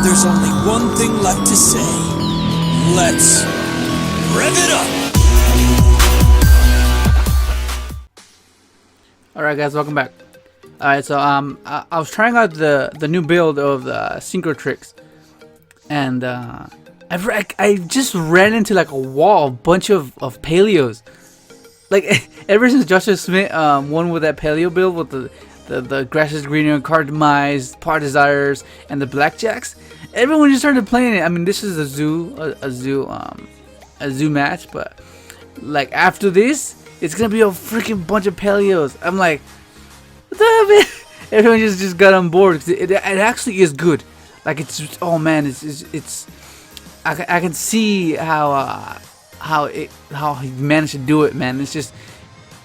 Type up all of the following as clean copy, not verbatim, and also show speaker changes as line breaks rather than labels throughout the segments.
There's only one thing left to say. Let's rev it up!
Alright guys, welcome back. Alright, so I was trying out the new build of the Synchro TRIX, and I just ran into like a wall, a bunch of Paleos. Like ever since Joshua Smith won with that Paleo build with the grass is greener, card demise, par desires, and the blackjacks, everyone just started playing it. I mean, this is a zoo match, but like after this, it's gonna be a freaking bunch of Paleos. I'm like, what the hell, man? Everyone just got on board because it actually is good. Like it's, oh man, it's I can see how he managed to do it, man. It's just,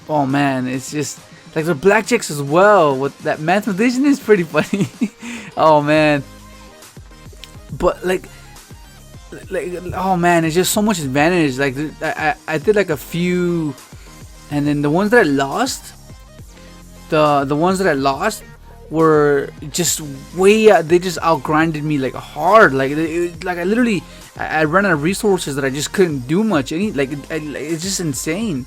oh man, it's just like the blackjacks as well with that mathematician is pretty funny. Oh man, but like oh man, it's just so much advantage. Like I did like a few, and then the ones that I lost, the ones that I lost were just way they just outgrinded me like hard. Like like I literally I ran out of resources that I just couldn't do much. It's just insane.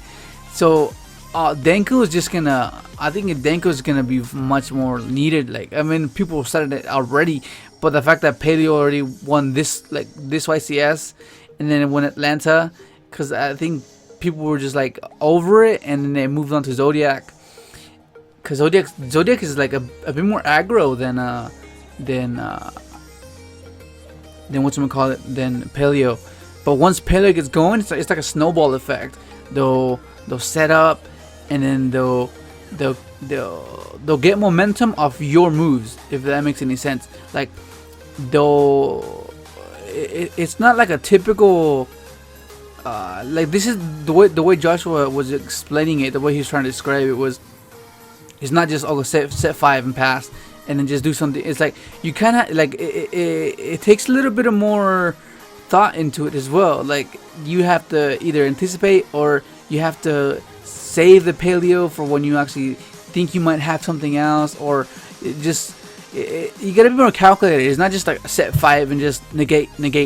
So Denko is just gonna, I think Denko is gonna be much more needed. Like, I mean, people started it already, but the fact that Paleo already won this YCS and then it won Atlanta, because I think people were just like over it, and then they moved on to Zodiac, because Zodiac is like a bit more aggro than than Paleo. But once Paleo gets going, it's like a snowball effect. They'll set up, and then they'll get momentum off your moves, if that makes any sense. Like it's not like a typical like, this is the way Joshua was explaining it, the way he's trying to describe it was, it's not just set 5 and pass and then just do something. It's like you kind of like it takes a little bit of more thought into it as well. Like you have to either anticipate, or you have to save the Paleo for when you actually think you might have something else, or you gotta be more calculated. It's not just like set 5 and just negate. You know,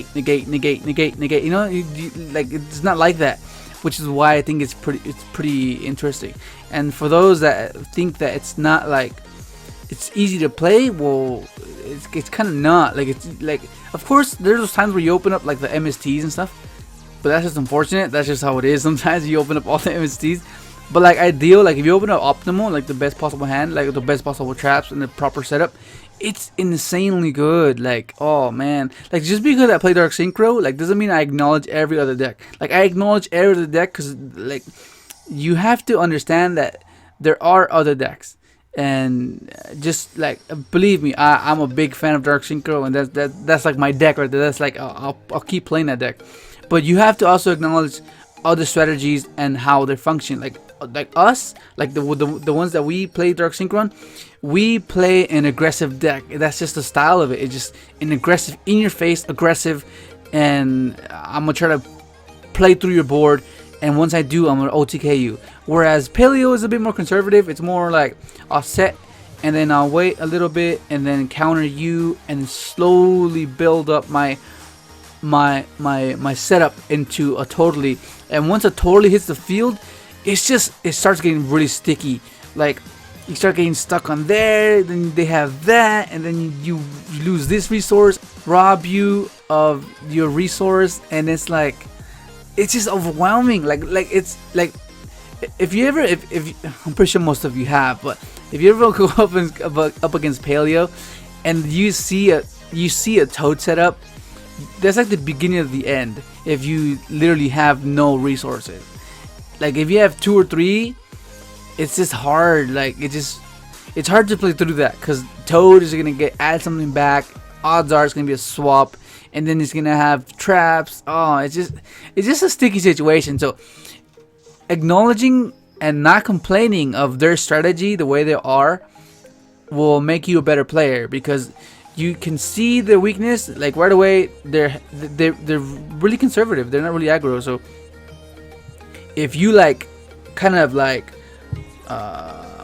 like it's not like that, which is why I think it's pretty interesting. And for those that think that it's not like it's easy to play, well, it's kind of not. Like, it's like, of course there's those times where you open up like the MSTs and stuff, but that's just unfortunate. That's just how it is. Sometimes you open up all the MSTs, but like ideal, like if you open up optimal, like the best possible hand, like the best possible traps and the proper setup, it's insanely good. Like, oh man, like just because I play Dark Synchro, like doesn't mean I acknowledge every other deck. Like I acknowledge every other deck because like you have to understand that there are other decks. And just like, believe me, I'm a big fan of Dark Synchro, and that's like my deck right there. That's like I'll keep playing that deck. But you have to also acknowledge other strategies and how they function. Like us, like the ones that we play Dark Synchron, we play an aggressive deck. That's just the style of it. It's just an aggressive, in your face, aggressive, and I'm gonna try to play through your board. And once I do, I'm gonna OTK you. Whereas Paleo is a bit more conservative. It's more like I'll set, and then I'll wait a little bit, and then counter you, and slowly build up my setup into a totally. And once a totally hits the field, it starts getting really sticky. Like you start getting stuck on there, then they have that, and then you lose this resource, rob you of your resource, and it's like, it's just overwhelming. Like it's like, if you, I'm pretty sure most of you have, but if you ever go up against Paleo and you see a toad setup, that's like the beginning of the end. If you literally have no resources, like if you have 2 or 3, it's just hard. Like it's hard to play through that, because toad is gonna add something back. Odds are it's gonna be a swap, and then it's gonna have traps. Oh, it's just a sticky situation. So acknowledging and not complaining of their strategy the way they are will make you a better player, because you can see their weakness like right away. They're really conservative. They're not really aggro. So if you like kind of like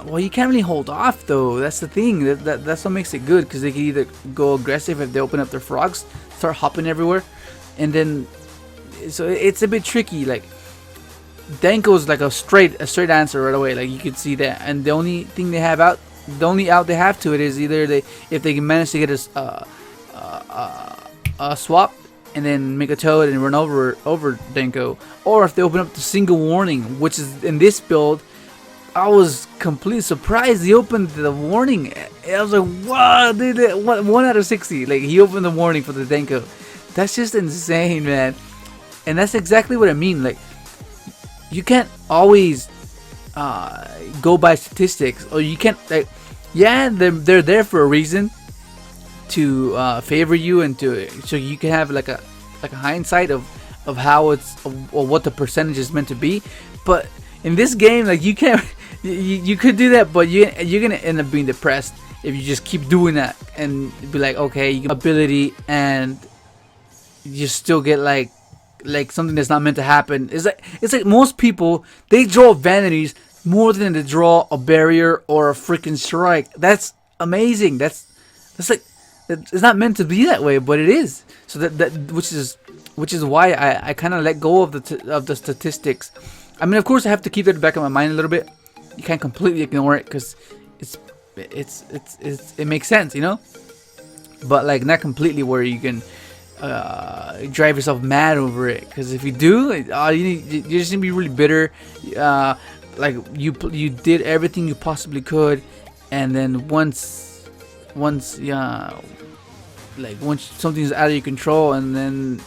well, you can't really hold off though. That's the thing. That's what makes it good, because they can either go aggressive if they open up their frogs, start hopping everywhere, and then so it's a bit tricky. Like Denko's like a straight answer right away. Like you could see that, and the only thing they have out, the only out they have to it is either if they can manage to get a swap and then make a toad and run over Denko, or if they open up the single warning, which is in this build. I was completely surprised he opened the warning. I was like, wow, dude, 1 out of 60. Like, he opened the warning for the Denko. That's just insane, man. And that's exactly what I mean. Like, you can't always go by statistics, or you can't, like, yeah, they're there for a reason to favor you and so you can have like a hindsight of how or what the percentage is meant to be. But in this game, like, you can't. You could do that, but you're gonna end up being depressed if you just keep doing that and be like, okay, you get ability and you still get like something that's not meant to happen. It's like most people, they draw vanities more than they draw a barrier or a freaking strike. That's amazing. That's like, it's not meant to be that way, but it is. So that which is why I kind of let go of the statistics. I mean, of course, I have to keep that in the back of my mind a little bit. You can't completely ignore it because it makes sense, you know. But like, not completely where you can drive yourself mad over it. Because if you do, you're just gonna be really bitter. Like you did everything you possibly could, and then once something's out of your control, and then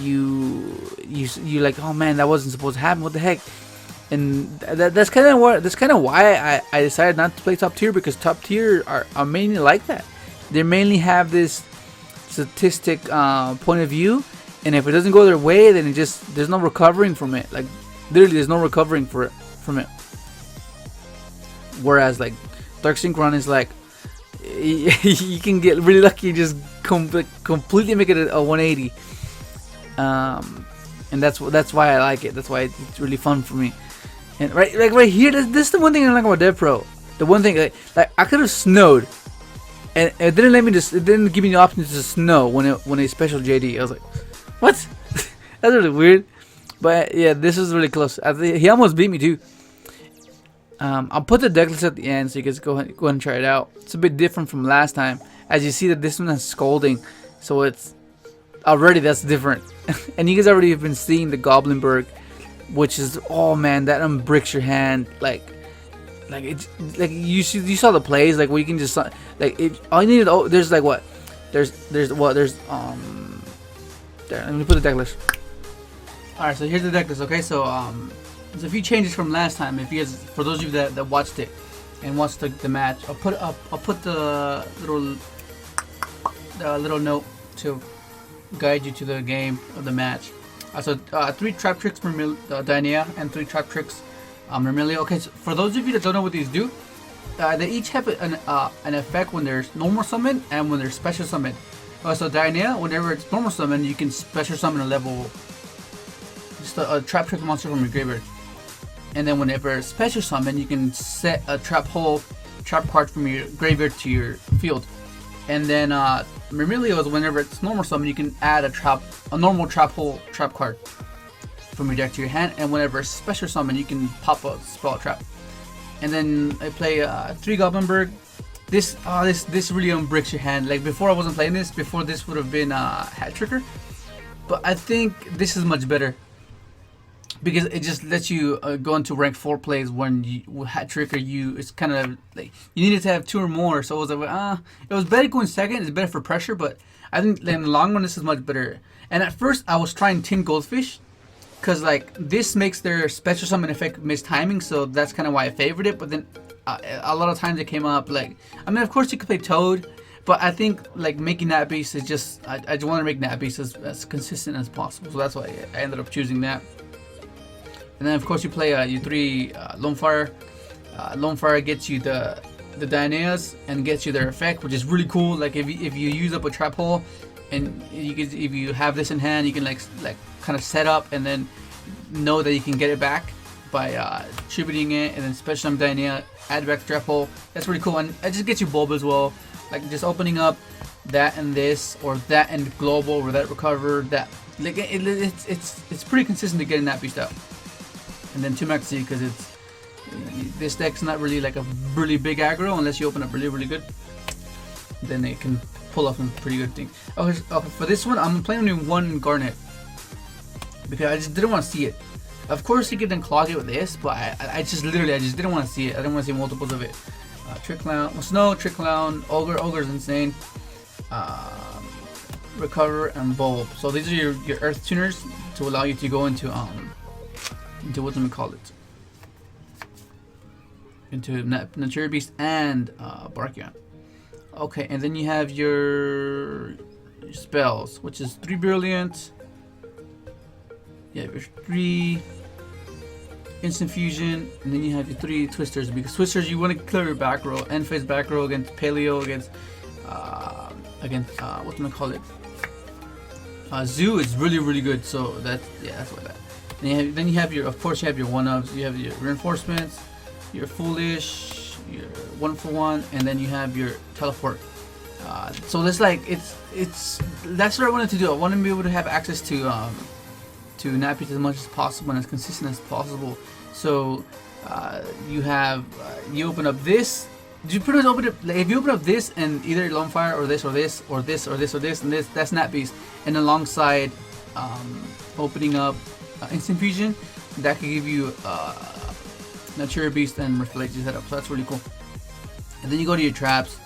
you like, oh man, that wasn't supposed to happen. What the heck? And that's kind of why I decided not to play top tier, because top tier are mainly like that. They mainly have this statistic point of view, and if it doesn't go their way, then there's no recovering from it. Like, literally, there's no recovering from it. Whereas like Dark Synchron is like, you can get really lucky and just completely make it a 180. And that's why I like it. That's why it's really fun for me. And right here, this is the one thing I like about Dev Pro. The one thing, like I could have snowed, and it didn't let me it didn't give me the option to snow when a special JD. I was like, what? That's really weird. But yeah, this is really close. I think he almost beat me too. I'll put the deck list at the end so you guys go ahead and try it out. It's a bit different from last time. As you see that this one has scolding, so it's already, that's different. And you guys already have been seeing the Goblinberg, which is, oh man, that unbricks your hand. Like it's like you saw the plays, like where you can just like it. All you need is, there's like what, there's there. Let me put the deck list. All right, so here's the deck list. Okay, so there's a few changes from last time. If you guys, for those of you that watched it and watched the match, I'll put the little note to guide you to the game of the match. So 3 trap tricks for Dynea and 3 trap tricks Mermilio. Okay, so for those of you that don't know what these do, they each have an effect when there's normal summon and when there's special summon. So Dynea, whenever it's normal summon, you can special summon a level, just a trap trick monster from your graveyard. And then whenever it's special summon, you can set a trap card from your graveyard to your field. And then Mermilio is whenever it's normal summon, you can add a normal trap card from your deck to your hand. And whenever it's special summon, you can pop a spell trap. And then I play 3 Goblinberg. This really unbricks your hand. Like before, I wasn't playing this. Before, this would have been Hat Tricker, but I think this is much better because it just lets you go into rank 4 plays when you Hat Tricker. It's kind of like you needed to have 2 or more. So it was like, it was better going second. It's better for pressure, but I think in the long run, this is much better. And at first, I was trying Tin Goldfish, because like this makes their special summon effect miss timing, so that's kind of why I favored it. But then a lot of times it came up like, I mean, of course you could play Toad, but I think like making that beast is just, I just want to make that beast as consistent as possible, so that's why I ended up choosing that. And then of course you play your 3 Lone Fire. Lone Fire gets you the Daineas and gets you their effect, which is really cool. Like if you use up a trap hole, and if you have this in hand, you can like kind of set up and then know that you can get it back. by attributing it, and then special summon Dynea, add back trap hole. That's pretty cool, and it just gets you bulb as well. Like just opening up that and this, or that and global, or that recover. That like it's pretty consistent to getting that beast out. And then 2 Maxi, because it's this deck's not really like a really big aggro unless you open up really good. Then it can pull off some pretty good things. Okay, for this one, I'm playing only 1 Garnet because I just didn't want to see it. Of course, you could then clog it with this, but I just didn't want to see it. I didn't want to see multiples of it. Trick Clown, well, Snow, Trick Clown, Ogre's insane. Recover and Bulb. So these are your Earth tuners to allow you to go into what do we call it? Into Naturia Beast and Barkion. Okay, and then you have your spells, which is 3 Brilliant. You have your 3 Instant Fusion, and then you have your 3 Twisters, because Twisters you want to clear your back row, end phase back row against Paleo, against what do I call it? Zoo is really good, so that's why that. And then you have your, of course you have your 1-ups, you have your reinforcements, your Foolish, your 1-for-1, and then you have your teleport. So there's like that's what I wanted to do. I want to be able to have access to nappies as much as possible and as consistent as possible. So you open up this. You pretty much open it. Like, if you open up this and either Lone Fire or this or this or this or this or this and this, that's Nat Beast. And alongside opening up Instant Fusion, that could give you Naturia Beast and Reflect setup. So that's really cool. And then you go to your traps.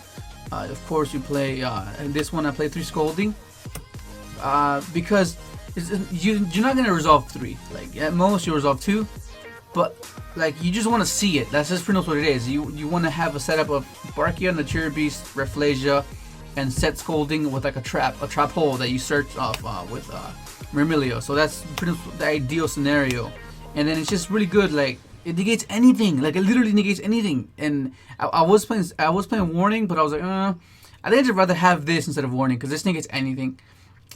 Of course, you play. In this one, I play 3 Scolding because you're not gonna resolve 3. Like at most, you resolve 2. But like you just want to see it. That's just pretty much what it is. You want to have a setup of Barkion, Naturia Beast, Refleja, and set Scolding with like a trap hole that you search off with Mermilio. So that's pretty much the ideal scenario. And then it's just really good. Like it negates anything. Like it literally negates anything. And I was playing Warning, but I was like, I think I'd rather have this instead of Warning because this negates anything.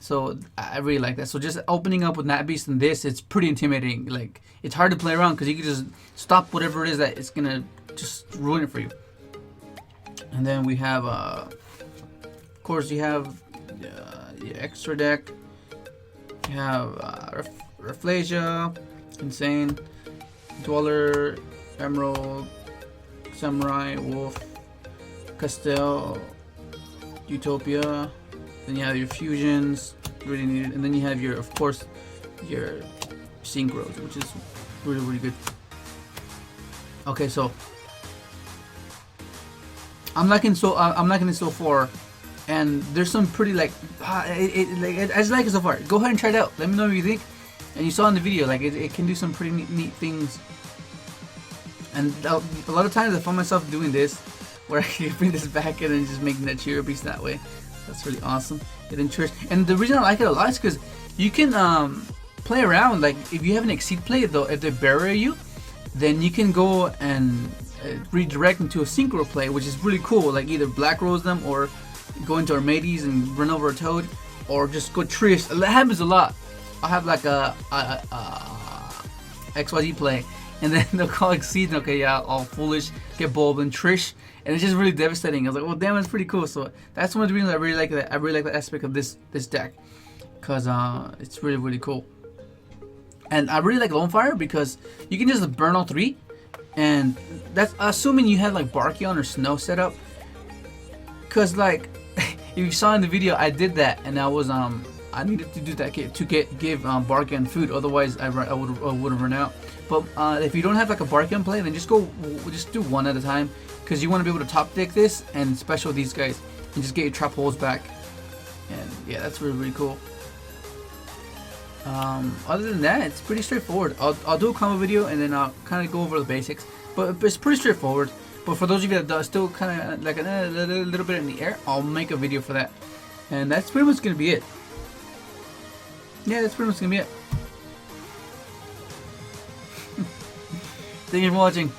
So I really like that. So just opening up with Nat Beast and this, it's pretty intimidating. Like it's hard to play around because you can just stop whatever it is that it's gonna just ruin it for you. And then we have, of course, you have your extra deck. You have Refleja, Insane, Dweller, Emerald, Samurai, Wolf, Castell, Utopia. Then you have your fusions, really needed, and then you have your, of course, your synchros, which is really good. Okay, so I'm liking it so far, and there's some pretty I just like it so far. Go ahead and try it out. Let me know what you think. And you saw in the video, like it can do some pretty neat things. And a lot of times I find myself doing this, where I can bring this back in and just make Naturia Beast that way. That's really awesome. And the reason I like it a lot is because you can play around. Like if you have an Exceed play, though, if they bury you, then you can go and redirect into a Synchro play, which is really cool. Like either Black Rose them or go into Armades and run over a Toad, or just go Trish. That happens a lot. I'll have like a XYZ play, and then they'll call Exceed. Okay, yeah, all Foolish, get Bulb and Trish. And it's just really devastating. I was like, well, damn, it's pretty cool. So that's one of the reasons I really like that. I really like the aspect of this deck, because it's really cool. And I really like Lone Fire because you can just burn all 3, and that's assuming you have like Barkion or Snow set up. Cause like if you saw in the video, I did that, and I was I needed to do that to give Barkion food. Otherwise, I would have run out. But if you don't have like a Barkion play, then just do 1 at a time. Because you want to be able to top deck this and special these guys and just get your trap holes back. And yeah, that's really cool. Other than that, it's pretty straightforward. I'll do a combo video and then I'll kind of go over the basics. But it's pretty straightforward. But for those of you that are still kind of like a little bit in the air, I'll make a video for that. And that's pretty much going to be it. Yeah, that's pretty much going to be it. Thank you for watching.